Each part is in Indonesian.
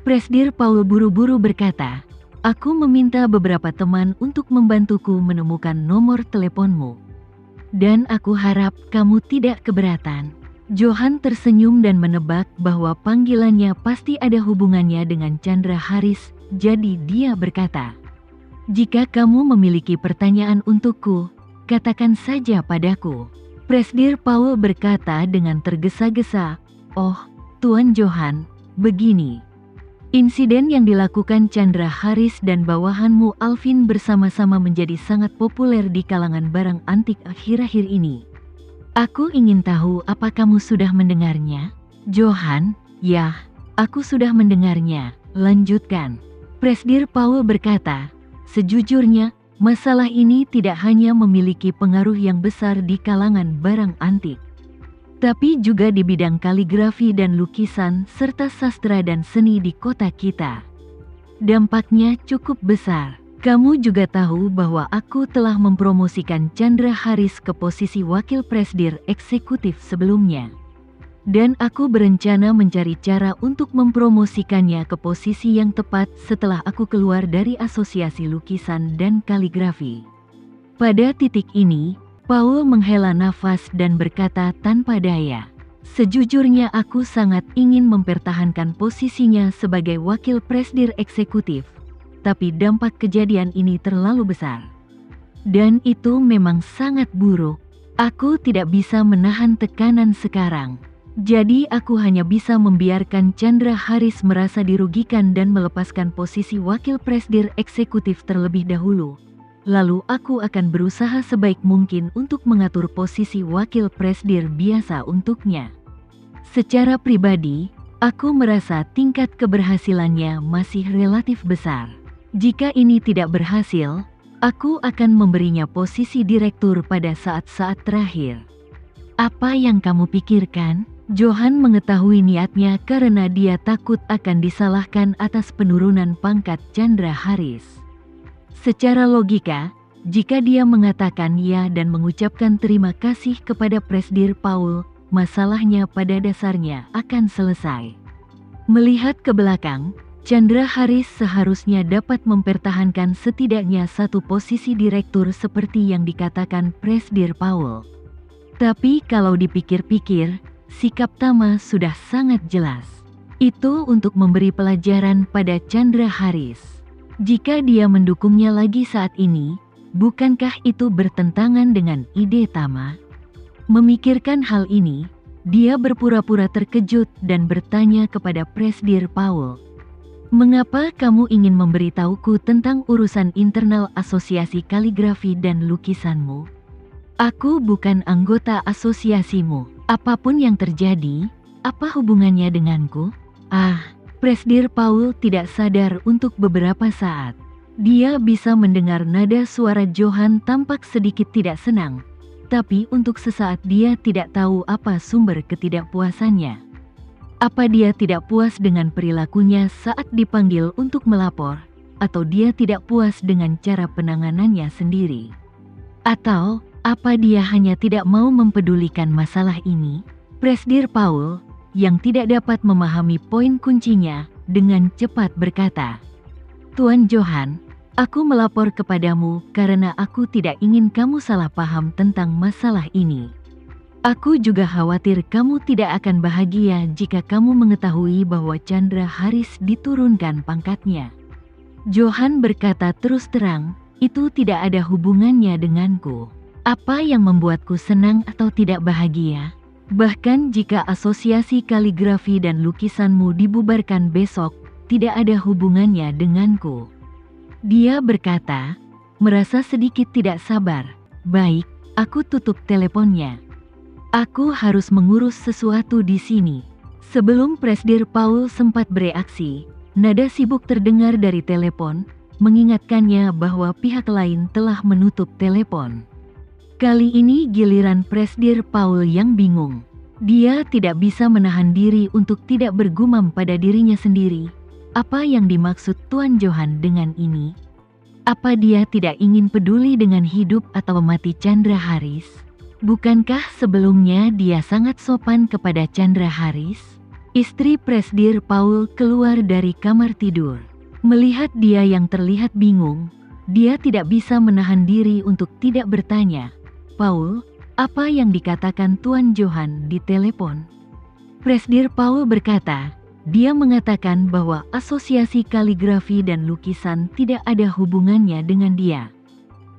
Presdir Paul buru-buru berkata, "Aku meminta beberapa teman untuk membantuku menemukan nomor teleponmu. Dan aku harap kamu tidak keberatan." Johan tersenyum dan menebak bahwa panggilannya pasti ada hubungannya dengan Chandra Haris, jadi dia berkata, "Jika kamu memiliki pertanyaan untukku, katakan saja padaku." Presdir Paul berkata dengan tergesa-gesa, "Oh, Tuan Johan, begini. Insiden yang dilakukan Chandra Haris dan bawahanmu Alvin bersama-sama menjadi sangat populer di kalangan barang antik akhir-akhir ini. Aku ingin tahu apa kamu sudah mendengarnya?" "Johan, ya, aku sudah mendengarnya," lanjutkan. Presdir Paul berkata, "Sejujurnya, masalah ini tidak hanya memiliki pengaruh yang besar di kalangan barang antik, tapi juga di bidang kaligrafi dan lukisan serta sastra dan seni di kota kita. Dampaknya cukup besar. Kamu juga tahu bahwa aku telah mempromosikan Chandra Haris ke posisi wakil presdir eksekutif sebelumnya. Dan aku berencana mencari cara untuk mempromosikannya ke posisi yang tepat setelah aku keluar dari Asosiasi Lukisan dan Kaligrafi." Pada titik ini, Paul menghela nafas dan berkata tanpa daya, "Sejujurnya aku sangat ingin mempertahankan posisinya sebagai wakil presdir eksekutif. Tapi dampak kejadian ini terlalu besar. Dan itu memang sangat buruk. Aku tidak bisa menahan tekanan sekarang. Jadi aku hanya bisa membiarkan Chandra Haris merasa dirugikan dan melepaskan posisi wakil presdir eksekutif terlebih dahulu. Lalu aku akan berusaha sebaik mungkin untuk mengatur posisi wakil presdir biasa untuknya. Secara pribadi, aku merasa tingkat keberhasilannya masih relatif besar. Jika ini tidak berhasil, aku akan memberinya posisi direktur pada saat-saat terakhir." "Apa yang kamu pikirkan?" Johan mengetahui niatnya karena dia takut akan disalahkan atas penurunan pangkat Chandra Haris. Secara logika, jika dia mengatakan ya dan mengucapkan terima kasih kepada Presdir Paul, masalahnya pada dasarnya akan selesai. Melihat ke belakang, Chandra Haris seharusnya dapat mempertahankan setidaknya satu posisi direktur seperti yang dikatakan Presdir Paul. Tapi kalau dipikir-pikir, sikap Tama sudah sangat jelas. Itu untuk memberi pelajaran pada Chandra Haris. Jika dia mendukungnya lagi saat ini, bukankah itu bertentangan dengan ide Tama? Memikirkan hal ini, dia berpura-pura terkejut dan bertanya kepada Presdir Paul, "Mengapa kamu ingin memberitahuku tentang urusan internal Asosiasi Kaligrafi dan Lukisanmu? Aku bukan anggota asosiasimu. Apapun yang terjadi, apa hubungannya denganku?" Presdir Paul tidak sadar untuk beberapa saat. Dia bisa mendengar nada suara Johan tampak sedikit tidak senang, tapi untuk sesaat dia tidak tahu apa sumber ketidakpuasannya. Apa dia tidak puas dengan perilakunya saat dipanggil untuk melapor, atau dia tidak puas dengan cara penanganannya sendiri? Atau, apa dia hanya tidak mau mempedulikan masalah ini? Presdir Paul, yang tidak dapat memahami poin kuncinya, dengan cepat berkata, "Tuan Johan, aku melapor kepadamu karena aku tidak ingin kamu salah paham tentang masalah ini. Aku juga khawatir kamu tidak akan bahagia jika kamu mengetahui bahwa Chandra Haris diturunkan pangkatnya." Johan berkata terus terang, "Itu tidak ada hubungannya denganku. Apa yang membuatku senang atau tidak bahagia? Bahkan jika Asosiasi Kaligrafi dan Lukisanmu dibubarkan besok, tidak ada hubungannya denganku." Dia berkata, merasa sedikit tidak sabar. "Baik, aku tutup teleponnya. Aku harus mengurus sesuatu di sini." Sebelum Presdir Paul sempat bereaksi, nada sibuk terdengar dari telepon, mengingatkannya bahwa pihak lain telah menutup telepon. Kali ini giliran Presdir Paul yang bingung. Dia tidak bisa menahan diri untuk tidak bergumam pada dirinya sendiri. Apa yang dimaksud Tuan Johan dengan ini? Apa dia tidak ingin peduli dengan hidup atau mati Chandra Haris? Bukankah sebelumnya dia sangat sopan kepada Chandra Haris? Istri Presdir Paul keluar dari kamar tidur. Melihat dia yang terlihat bingung, dia tidak bisa menahan diri untuk tidak bertanya, "Paul, apa yang dikatakan Tuan Johan di telepon?" Presdir Paul berkata, dia mengatakan bahwa asosiasi kaligrafi dan lukisan tidak ada hubungannya dengan dia.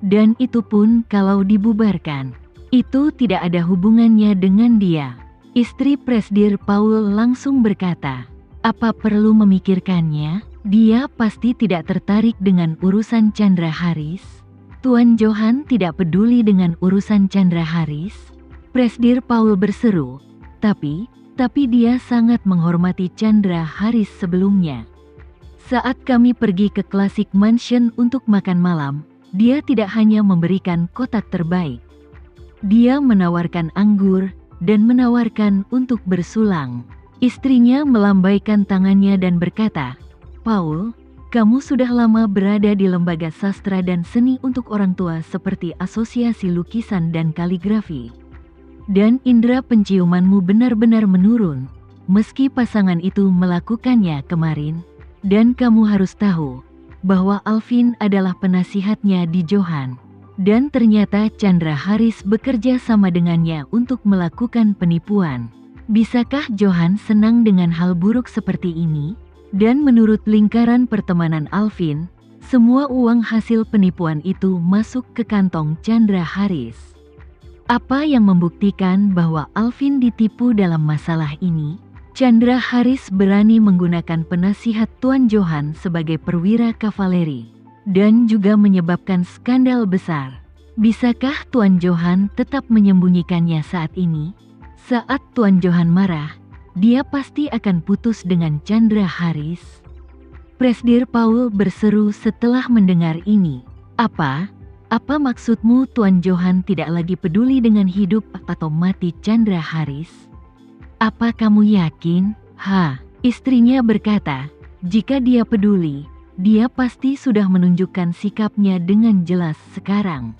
Dan itu pun kalau dibubarkan, itu tidak ada hubungannya dengan dia. Istri Presdir Paul langsung berkata, "Apa perlu memikirkannya? Dia pasti tidak tertarik dengan urusan Chandra Haris." Tuan Johan tidak peduli dengan urusan Chandra Haris. Presdir Paul berseru, Tapi dia sangat menghormati Chandra Haris sebelumnya. Saat kami pergi ke Classic Mansion untuk makan malam, dia tidak hanya memberikan kotak terbaik. Dia menawarkan anggur dan menawarkan untuk bersulang. Istrinya melambaikan tangannya dan berkata, "Paul, kamu sudah lama berada di lembaga sastra dan seni untuk orang tua seperti Asosiasi Lukisan dan Kaligrafi. Dan indera penciumanmu benar-benar menurun, meski pasangan itu melakukannya kemarin. Dan kamu harus tahu bahwa Alvin adalah penasihatnya di Johan. Dan ternyata Chandra Haris bekerja sama dengannya untuk melakukan penipuan. Bisakah Johan senang dengan hal buruk seperti ini?" Dan menurut lingkaran pertemanan Alvin, semua uang hasil penipuan itu masuk ke kantong Chandra Haris. Apa yang membuktikan bahwa Alvin ditipu dalam masalah ini? Chandra Haris berani menggunakan penasihat Tuan Johan sebagai perwira kavaleri, dan juga menyebabkan skandal besar. Bisakah Tuan Johan tetap menyembunyikannya saat ini? Saat Tuan Johan marah, dia pasti akan putus dengan Chandra Haris. Presdir Paul berseru setelah mendengar ini. Apa maksudmu Tuan Johan tidak lagi peduli dengan hidup atau mati Chandra Haris? Apa kamu yakin? Istrinya berkata, jika dia peduli, dia pasti sudah menunjukkan sikapnya dengan jelas sekarang.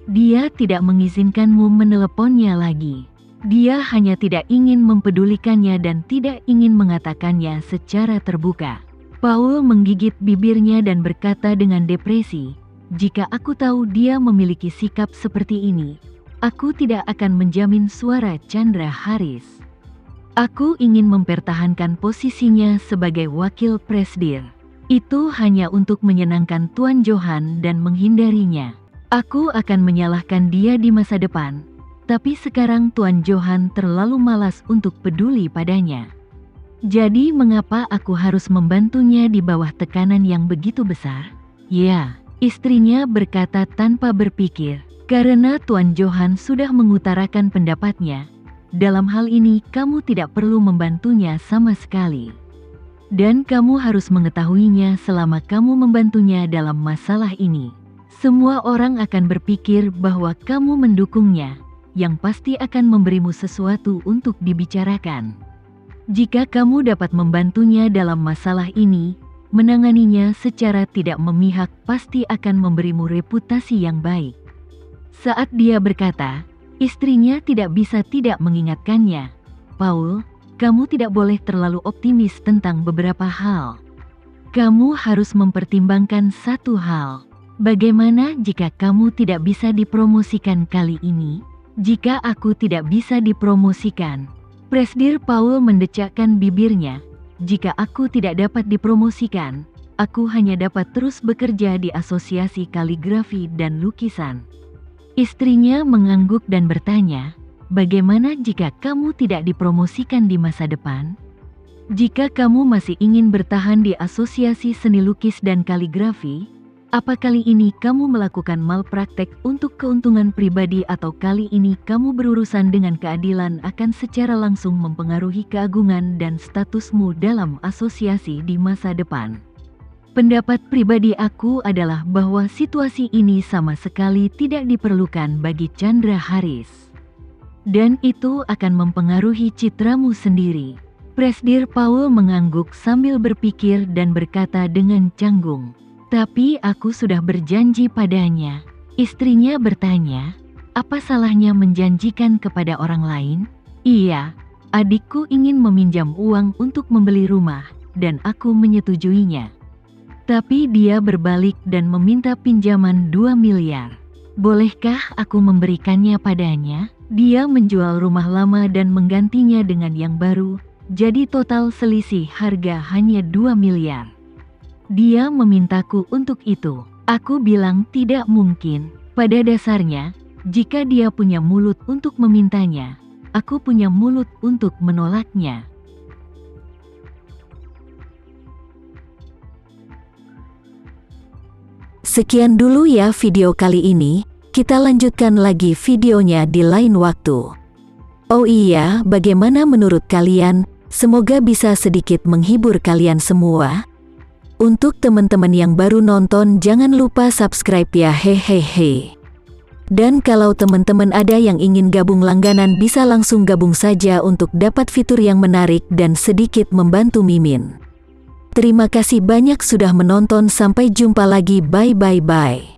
Dia tidak mengizinkanmu meneleponnya lagi. Dia hanya tidak ingin mempedulikannya dan tidak ingin mengatakannya secara terbuka. Paul menggigit bibirnya dan berkata dengan depresi, "Jika aku tahu dia memiliki sikap seperti ini, aku tidak akan menjamin suara Chandra Haris. Aku ingin mempertahankan posisinya sebagai wakil presdir. Itu hanya untuk menyenangkan Tuan Johan dan menghindarinya. Aku akan menyalahkan dia di masa depan. Tapi sekarang Tuan Johan terlalu malas untuk peduli padanya. Jadi mengapa aku harus membantunya di bawah tekanan yang begitu besar?" "Ya," istrinya berkata tanpa berpikir, "karena Tuan Johan sudah mengutarakan pendapatnya. Dalam hal ini kamu tidak perlu membantunya sama sekali. Dan kamu harus mengetahuinya selama kamu membantunya dalam masalah ini. Semua orang akan berpikir bahwa kamu mendukungnya, yang pasti akan memberimu sesuatu untuk dibicarakan. Jika kamu dapat membantunya dalam masalah ini, menanganinya secara tidak memihak pasti akan memberimu reputasi yang baik." Saat dia berkata, istrinya tidak bisa tidak mengingatkannya, "Paul, kamu tidak boleh terlalu optimis tentang beberapa hal. Kamu harus mempertimbangkan satu hal. Bagaimana jika kamu tidak bisa dipromosikan kali ini? Jika aku tidak bisa dipromosikan?" Presdir Paul mendecakkan bibirnya. "Jika aku tidak dapat dipromosikan, aku hanya dapat terus bekerja di Asosiasi Kaligrafi dan Lukisan." Istrinya mengangguk dan bertanya, "Bagaimana jika kamu tidak dipromosikan di masa depan? Jika kamu masih ingin bertahan di Asosiasi Seni Lukis dan Kaligrafi, apa kali ini kamu melakukan malpraktek untuk keuntungan pribadi atau kali ini kamu berurusan dengan keadilan akan secara langsung mempengaruhi keagungan dan statusmu dalam asosiasi di masa depan?" Pendapat pribadi aku adalah bahwa situasi ini sama sekali tidak diperlukan bagi Chandra Haris. Dan itu akan mempengaruhi citramu sendiri. Presdir Paul mengangguk sambil berpikir dan berkata dengan canggung, "Tapi aku sudah berjanji padanya." Istrinya bertanya, "Apa salahnya menjanjikan kepada orang lain?" "Iya, Adikku ingin meminjam uang untuk membeli rumah, dan aku menyetujuinya. Tapi dia berbalik dan meminta pinjaman 2 miliar. Bolehkah aku memberikannya padanya? Dia menjual rumah lama dan menggantinya dengan yang baru, jadi total selisih harga hanya 2 miliar. Dia memintaku untuk itu. Aku bilang tidak mungkin. Pada dasarnya, jika dia punya mulut untuk memintanya, aku punya mulut untuk menolaknya. Sekian dulu ya video kali ini, kita lanjutkan lagi videonya di lain waktu. Oh iya, bagaimana menurut kalian? Semoga bisa sedikit menghibur kalian semua. Untuk teman-teman yang baru nonton, jangan lupa subscribe ya, hehehe. Dan kalau teman-teman ada yang ingin gabung langganan, bisa langsung gabung saja untuk dapat fitur yang menarik dan sedikit membantu Mimin. Terima kasih banyak sudah menonton, sampai jumpa lagi, bye.